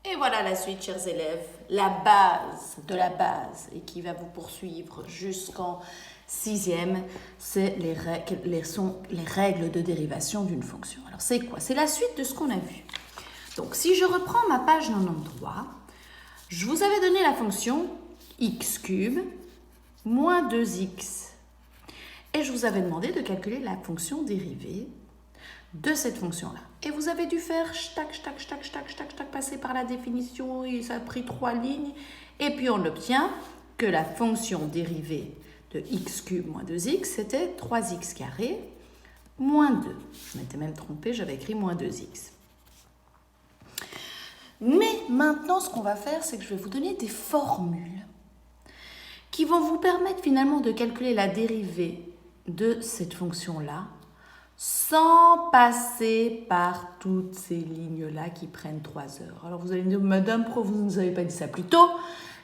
Et voilà la suite, chers élèves, la base de la base et qui va vous poursuivre jusqu'en sixième, c'est les règles de dérivation d'une fonction. Alors c'est quoi? C'est la suite de ce qu'on a vu. Donc si je reprends ma page 93, je vous avais donné la fonction x cube moins 2x. Et je vous avais demandé de calculer la fonction dérivée de cette fonction-là. Et vous avez dû faire passer par la définition, et ça a pris 3 lignes. Et puis on obtient que la fonction dérivée de x cube moins 2x, c'était 3x carré moins 2. Je m'étais même trompée, j'avais écrit moins 2x. Mais maintenant, ce qu'on va faire, c'est que je vais vous donner des formules qui vont vous permettre finalement de calculer la dérivée de cette fonction-là sans passer par toutes ces lignes-là qui prennent 3 heures. Alors vous allez me dire, Madame Pro, vous ne nous avez pas dit ça plus tôt?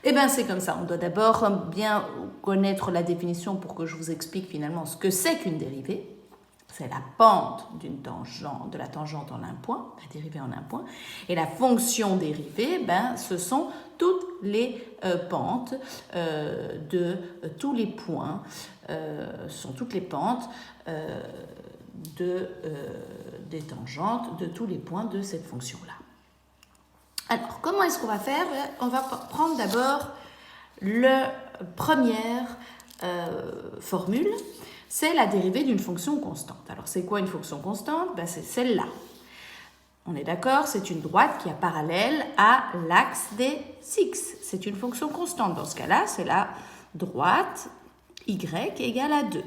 Eh bien, c'est comme ça. On doit d'abord bien connaître la définition pour que je vous explique finalement ce que c'est qu'une dérivée. C'est la pente de la tangente en un point, la dérivée en un point. Et la fonction dérivée, ce sont toutes les pentes de tous les points, sont toutes les pentes des tangentes de tous les points de cette fonction-là. Alors, comment est-ce qu'on va faire? On va prendre d'abord la première formule, c'est la dérivée d'une fonction constante. Alors, c'est quoi une fonction constante? C'est celle-là. On est d'accord, c'est une droite qui est parallèle à l'axe des x. C'est une fonction constante. Dans ce cas-là, c'est la droite y égale à 2.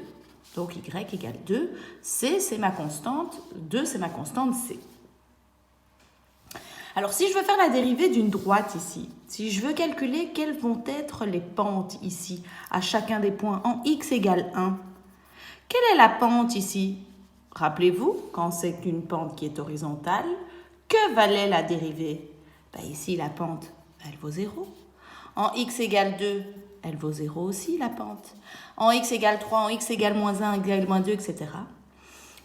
Donc, y égale 2. C, c'est ma constante. 2, c'est ma constante C. Alors, si je veux faire la dérivée d'une droite ici, si je veux calculer quelles vont être les pentes ici, à chacun des points, en x égale 1, quelle est la pente ici? Rappelez-vous, quand c'est une pente qui est horizontale, que valait la dérivée? Ici, la pente, elle vaut 0. En x égale 2, elle vaut 0 aussi, la pente. En x égale 3, en x égale moins 1, égale moins 2, etc.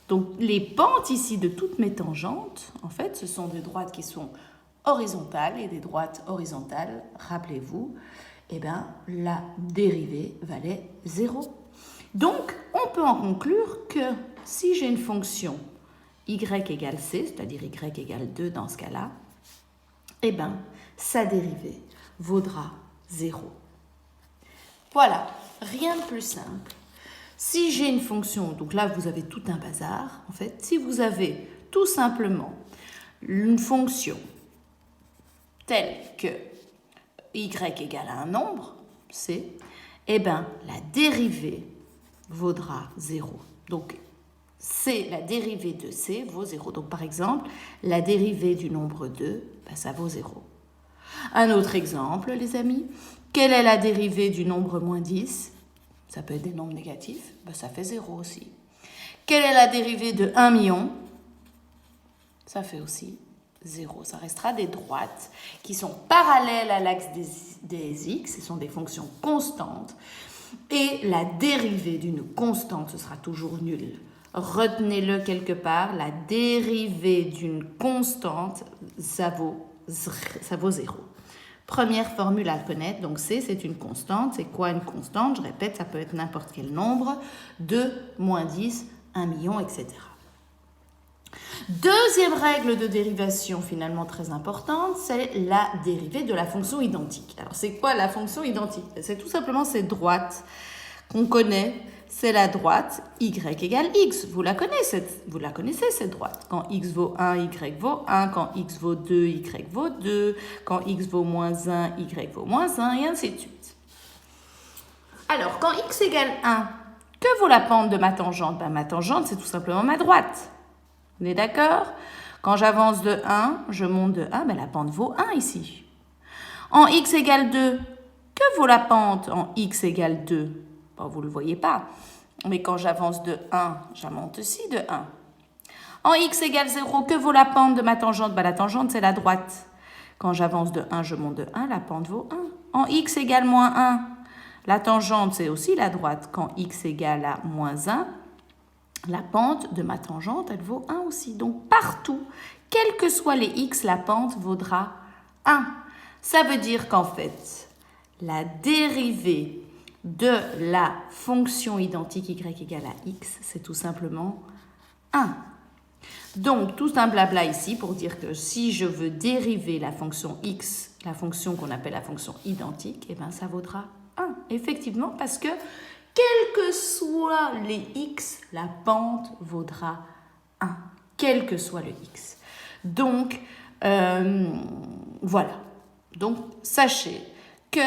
Donc, les pentes ici de toutes mes tangentes, en fait, ce sont des droites qui sont horizontales. Et des droites horizontales, rappelez-vous, la dérivée valait 0. Donc, on peut en conclure que si j'ai une fonction y égale c, c'est-à-dire y égale 2 dans ce cas-là, sa dérivée vaudra 0. Voilà, rien de plus simple. Si j'ai une fonction, donc là vous avez tout un bazar, en fait, si vous avez tout simplement une fonction telle que y égale à un nombre, c, la dérivée vaudra 0. Donc, c, la dérivée de c vaut 0. Donc, par exemple, la dérivée du nombre 2, ça vaut 0. Un autre exemple, les amis, quelle est la dérivée du nombre moins 10? Ça peut être des nombres négatifs, ça fait 0 aussi. Quelle est la dérivée de 1 million? Ça fait aussi 0. Ça restera des droites qui sont parallèles à l'axe des x, ce sont des fonctions constantes. Et la dérivée d'une constante, ce sera toujours nul. Retenez-le quelque part, la dérivée d'une constante, ça vaut 0. Première formule à connaître, donc C, c'est une constante. C'est quoi une constante? Je répète, ça peut être n'importe quel nombre, 2, moins 10, 1 million, etc. Deuxième règle de dérivation finalement très importante, c'est la dérivée de la fonction identique. Alors c'est quoi la fonction identique? C'est tout simplement cette droite qu'on connaît, c'est la droite y égale x. Vous la connaissez cette droite. Quand x vaut 1, y vaut 1. Quand x vaut 2, y vaut 2. Quand x vaut moins 1, y vaut moins 1, et ainsi de suite. Alors, quand x égale 1, que vaut la pente de ma tangente? Ma tangente, c'est tout simplement ma droite. On est d'accord? Quand j'avance de 1, je monte de 1, la pente vaut 1 ici. En x égale 2, que vaut la pente en x égale 2? Vous ne le voyez pas, mais quand j'avance de 1, je monte aussi de 1. En x égale 0, que vaut la pente de ma tangente? La tangente, c'est la droite. Quand j'avance de 1, je monte de 1, la pente vaut 1. En x égale moins 1, la tangente, c'est aussi la droite. Quand x égale à moins 1, la pente de ma tangente, elle vaut 1 aussi. Donc, partout, quels que soient les x, la pente vaudra 1. Ça veut dire qu'en fait, la dérivée de la fonction identique y égale à x, c'est tout simplement 1. Donc, tout un blabla ici pour dire que si je veux dériver la fonction x, la fonction qu'on appelle la fonction identique, eh bien, ça vaudra 1. Effectivement, parce que quels que soient les x, la pente vaudra 1. Quel que soit le x. Donc, voilà. Donc, sachez que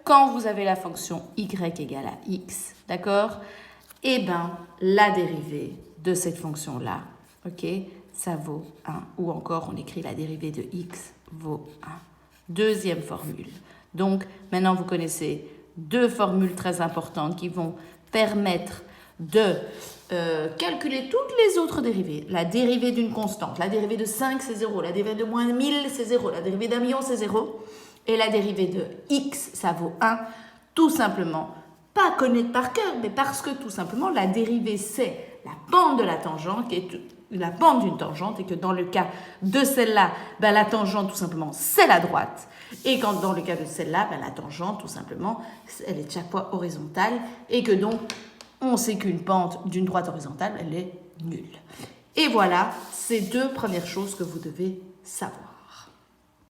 quand vous avez la fonction y égale à x, d'accord, eh bien, la dérivée de cette fonction-là, ok, ça vaut 1. Ou encore, on écrit la dérivée de x vaut 1. Deuxième formule. Donc, maintenant, vous connaissez deux formules très importantes qui vont permettre de calculer toutes les autres dérivées. La dérivée d'une constante, la dérivée de 5, c'est 0. La dérivée de moins 1000, c'est 0. La dérivée d'1 million, c'est 0. Et la dérivée de x, ça vaut 1. Tout simplement, pas connaître par cœur, mais parce que tout simplement, la dérivée, c'est la pente de la tangente, qui est la pente d'une tangente, et que dans le cas de celle-là, ben, la tangente, tout simplement, c'est la droite. Et quand dans le cas de celle-là, ben, la tangente, tout simplement, elle est chaque fois horizontale, et que donc, on sait qu'une pente d'une droite horizontale, elle est nulle. Et voilà ces deux premières choses que vous devez savoir.